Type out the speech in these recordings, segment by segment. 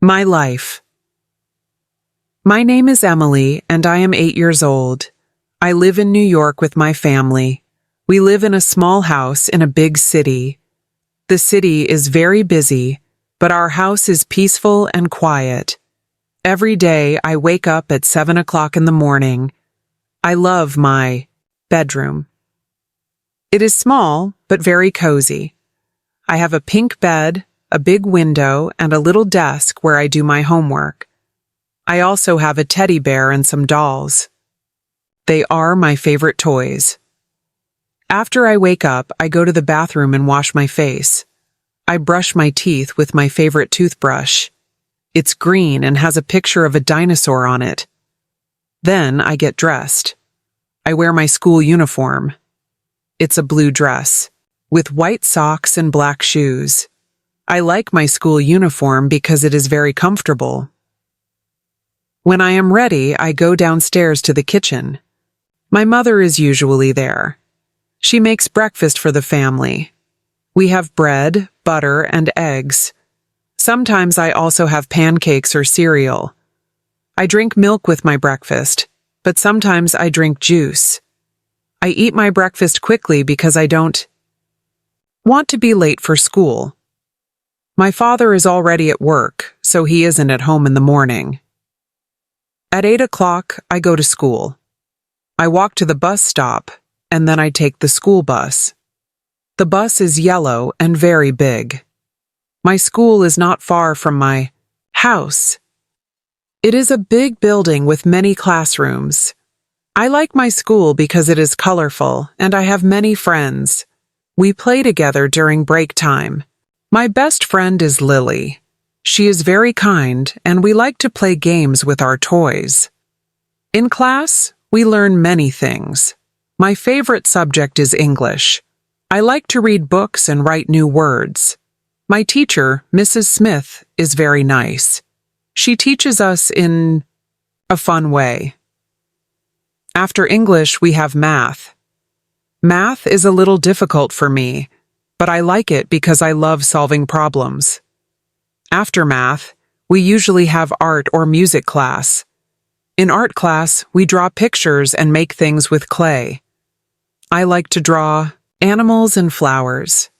My life. My name is Emily, and I am 8 years old. I live in New York with my family. We live in a small house in a big city. The city is very busy, but our house is peaceful and quiet. Every day I wake up at 7 o'clock in the morning. I love my bedroom. It is small, but very cozy. I have a pink bed, a big window, and a little desk where I do my homework. I also have a teddy bear and some dolls. They are my favorite toys. After I wake up, I go to the bathroom and wash my face. I brush my teeth with my favorite toothbrush. It's green and has a picture of a dinosaur on it. Then I get dressed. I wear my school uniform. It's a blue dress, with white socks and black shoes. I like my school uniform because it is very comfortable. When I am ready, I go downstairs to the kitchen. My mother is usually there. She makes breakfast for the family. We have bread, butter, and eggs. Sometimes I also have pancakes or cereal. I drink milk with my breakfast, but sometimes I drink juice. I eat my breakfast quickly because I don't want to be late for school. My father is already at work, so he isn't at home in the morning. At 8 o'clock, I go to school. I walk to the bus stop, and then I take the school bus. The bus is yellow and very big. My school is not far from my house. It is a big building with many classrooms. I like my school because it is colorful, and I have many friends. We play together during break time. My best friend is Lily. She is very kind, and we like to play games with our toys. In class, we learn many things. My favorite subject is English. I like to read books and write new words. My teacher, Mrs. Smith, is very nice. She teaches us in a fun way. After English, we have math. Math is a little difficult for me, but I like it because I love solving problems. After math, we usually have art or music class. In art class, we draw pictures and make things with clay. I like to draw animals and flowers.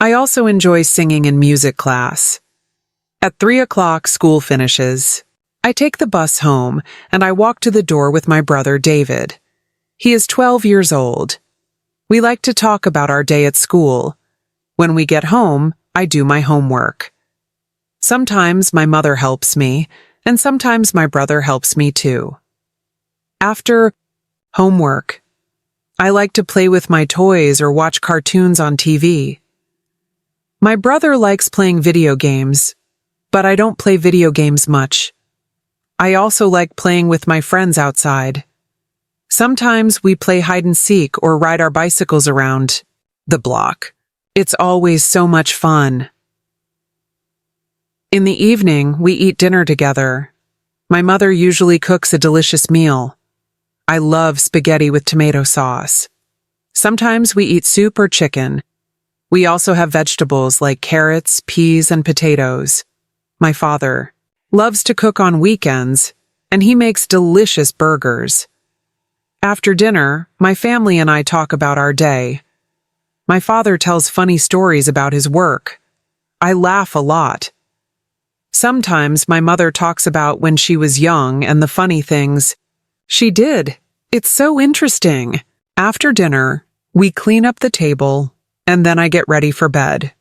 I also enjoy singing in music class. At 3 o'clock, school finishes. I take the bus home, and I walk to the door with my brother David. He is 12 years old. We like to talk about our day at school. When we get home, I do my homework. Sometimes my mother helps me, and sometimes my brother helps me too. After homework, I like to play with my toys or watch cartoons on TV. My brother likes playing video games, but I don't play video games much. I also like playing with my friends outside. Sometimes we play hide and seek or ride our bicycles around the block. It's always so much fun. In the evening, we eat dinner together. My mother usually cooks a delicious meal. I love spaghetti with tomato sauce. Sometimes we eat soup or chicken. We also have vegetables like carrots, peas, and potatoes. My father loves to cook on weekends, and he makes delicious burgers. After dinner, my family and I talk about our day. My father tells funny stories about his work. I laugh a lot. Sometimes my mother talks about when she was young and the funny things she did. It's so interesting. After dinner, we clean up the table, and then I get ready for bed.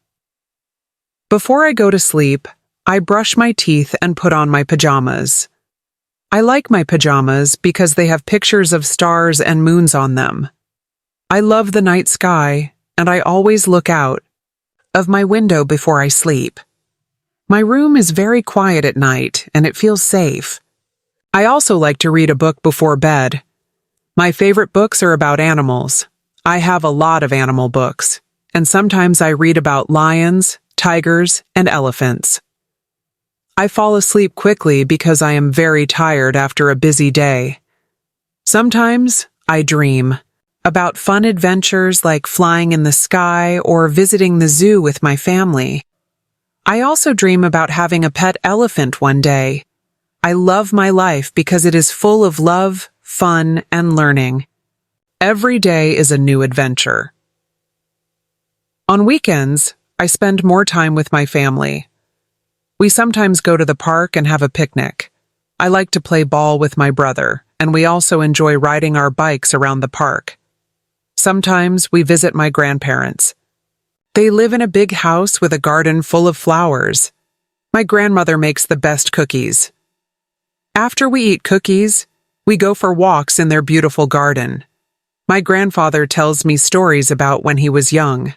Before I go to sleep, I brush my teeth and put on my pajamas. I like my pajamas because they have pictures of stars and moons on them. I love the night sky, and I always look out of my window before I sleep. My room is very quiet at night, and it feels safe. I also like to read a book before bed. My favorite books are about animals. I have a lot of animal books, and sometimes I read about lions, tigers, and elephants. I fall asleep quickly because I am very tired after a busy day. Sometimes I dream about fun adventures like flying in the sky or visiting the zoo with my family. I also dream about having a pet elephant one day. I love my life because it is full of love, fun, and learning. Every day is a new adventure. On weekends, I spend more time with my family. We sometimes go to the park and have a picnic. I like to play ball with my brother, and we also enjoy riding our bikes around the park. Sometimes we visit my grandparents. They live in a big house with a garden full of flowers. My grandmother makes the best cookies. After we eat cookies, we go for walks in their beautiful garden. My grandfather tells me stories about when he was young.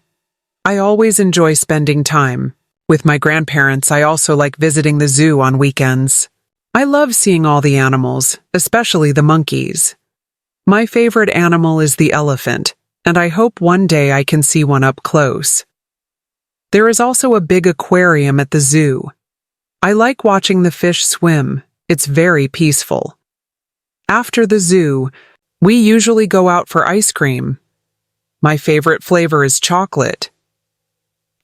I always enjoy spending time. With my grandparents, I also like visiting the zoo on weekends. I love seeing all the animals, especially the monkeys. My favorite animal is the elephant, and I hope one day I can see one up close. There is also a big aquarium at the zoo. I like watching the fish swim. It's very peaceful. After the zoo, we usually go out for ice cream. My favorite flavor is chocolate.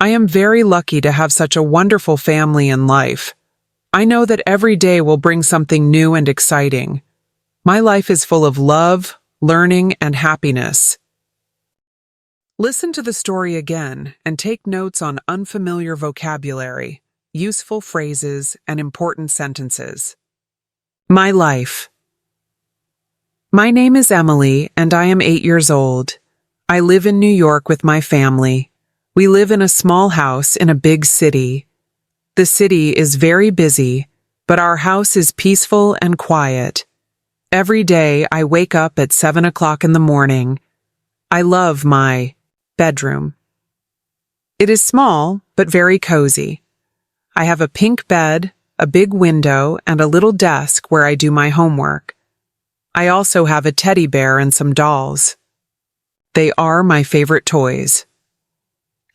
I am very lucky to have such a wonderful family in life. I know that every day will bring something new and exciting. My life is full of love, learning, and happiness. Listen to the story again and take notes on unfamiliar vocabulary, useful phrases, and important sentences. My life. My name is Emily, and I am 8 years old. I live in New York with my family. We live in a small house in a big city. The city is very busy, but our house is peaceful and quiet. Every day I wake up at 7 o'clock in the morning. I love my bedroom. It is small, but very cozy. I have a pink bed, a big window, and a little desk where I do my homework. I also have a teddy bear and some dolls. They are my favorite toys.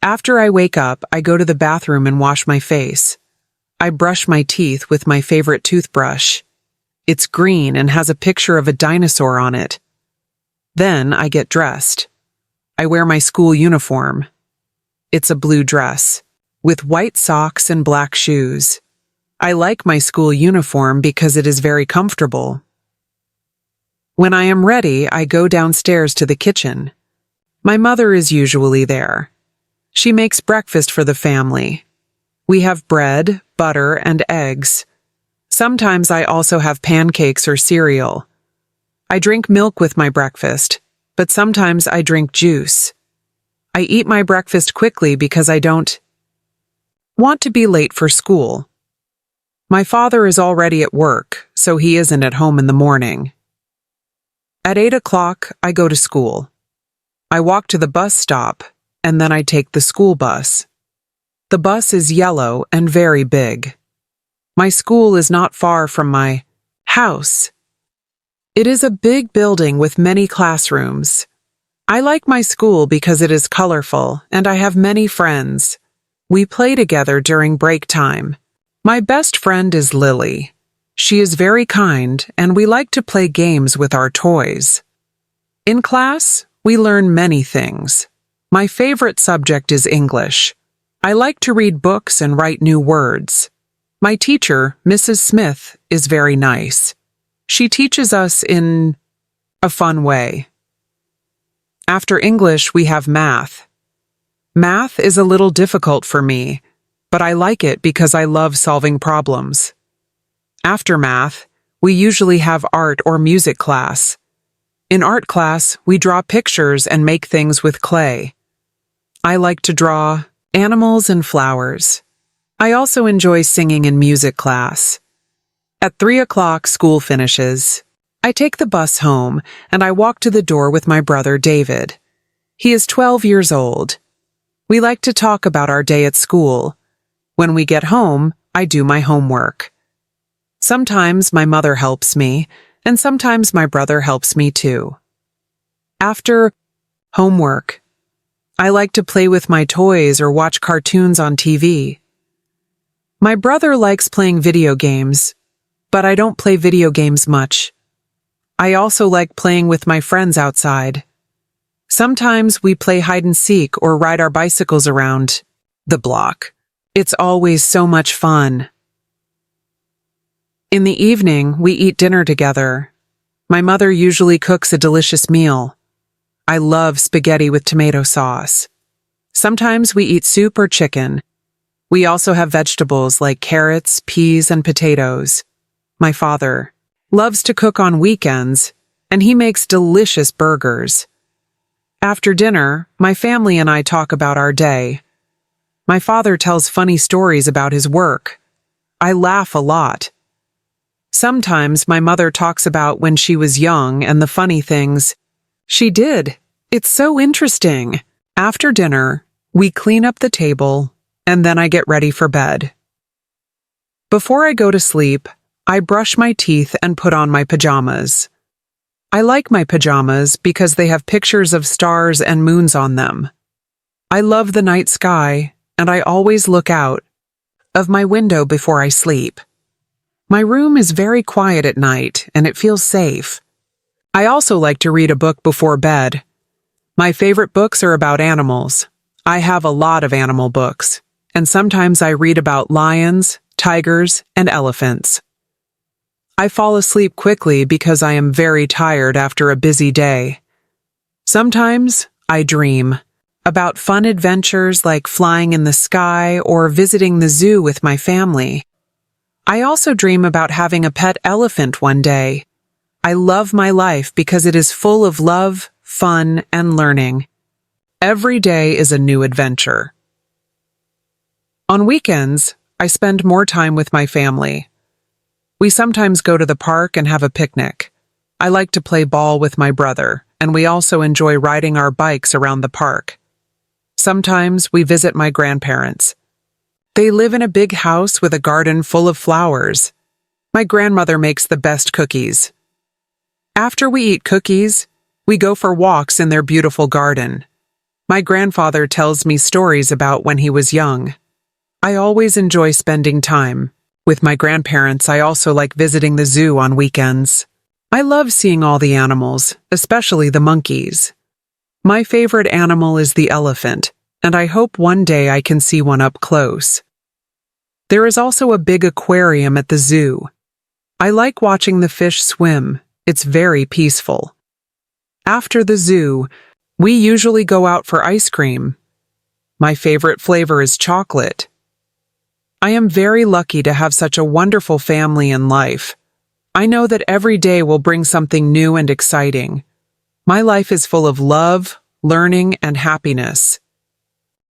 After I wake up, I go to the bathroom and wash my face. I brush my teeth with my favorite toothbrush. It's green and has a picture of a dinosaur on it. Then I get dressed. I wear my school uniform. It's a blue dress, with white socks and black shoes. I like my school uniform because it is very comfortable. When I am ready, I go downstairs to the kitchen. My mother is usually there. She makes breakfast for the family. We have bread, butter, and eggs. Sometimes I also have pancakes or cereal. I drink milk with my breakfast, but sometimes I drink juice. I eat my breakfast quickly because I don't want to be late for school. My father is already at work, so he isn't at home in the morning. At 8 o'clock, I go to school. I walk to the bus stop, and then I take the school bus. The bus is yellow and very big. My school is not far from my house. It is a big building with many classrooms. I like my school because it is colorful and I have many friends. We play together during break time. My best friend is Lily. She is very kind and we like to play games with our toys. In class, we learn many things. My favorite subject is English. I like to read books and write new words. My teacher, Mrs. Smith, is very nice. She teaches us in a fun way. After English, we have math. Math is a little difficult for me, but I like it because I love solving problems. After math, we usually have art or music class. In art class, we draw pictures and make things with clay. I like to draw animals and flowers. I also enjoy singing in music class. At 3 o'clock, school finishes. I take the bus home, and I walk to the door with my brother David. He is 12 years old. We like to talk about our day at school. When we get home, I do my homework. Sometimes my mother helps me, and sometimes my brother helps me too. After homework, I like to play with my toys or watch cartoons on TV. My brother likes playing video games, but I don't play video games much. I also like playing with my friends outside. Sometimes we play hide and seek or ride our bicycles around the block. It's always so much fun. In the evening, we eat dinner together. My mother usually cooks a delicious meal. I love spaghetti with tomato sauce. Sometimes we eat soup or chicken. We also have vegetables like carrots, peas, and potatoes. My father loves to cook on weekends, and he makes delicious burgers. After dinner, my family and I talk about our day. My father tells funny stories about his work. I laugh a lot. Sometimes my mother talks about when she was young and the funny things she did. It's so interesting. After dinner, we clean up the table, and then I get ready for bed. Before I go to sleep, I brush my teeth and put on my pajamas. I like my pajamas because they have pictures of stars and moons on them. I love the night sky, and I always look out of my window before I sleep. My room is very quiet at night, and it feels safe. I also like to read a book before bed. My favorite books are about animals. I have a lot of animal books, and sometimes I read about lions, tigers, and elephants. I fall asleep quickly because I am very tired after a busy day. Sometimes I dream about fun adventures like flying in the sky or visiting the zoo with my family. I also dream about having a pet elephant one day. I love my life because it is full of love, fun, and learning. Every day is a new adventure. On weekends, I spend more time with my family. We sometimes go to the park and have a picnic. I like to play ball with my brother, and we also enjoy riding our bikes around the park. Sometimes we visit my grandparents. They live in a big house with a garden full of flowers. My grandmother makes the best cookies. After we eat cookies, we go for walks in their beautiful garden. My grandfather tells me stories about when he was young. I always enjoy spending time with my grandparents. I also like visiting the zoo on weekends. I love seeing all the animals, especially the monkeys. My favorite animal is the elephant, and I hope one day I can see one up close. There is also a big aquarium at the zoo. I like watching the fish swim. It's very peaceful. After the zoo, we usually go out for ice cream. My favorite flavor is chocolate. I am very lucky to have such a wonderful family and life. I know that every day will bring something new and exciting. My life is full of love, learning, and happiness.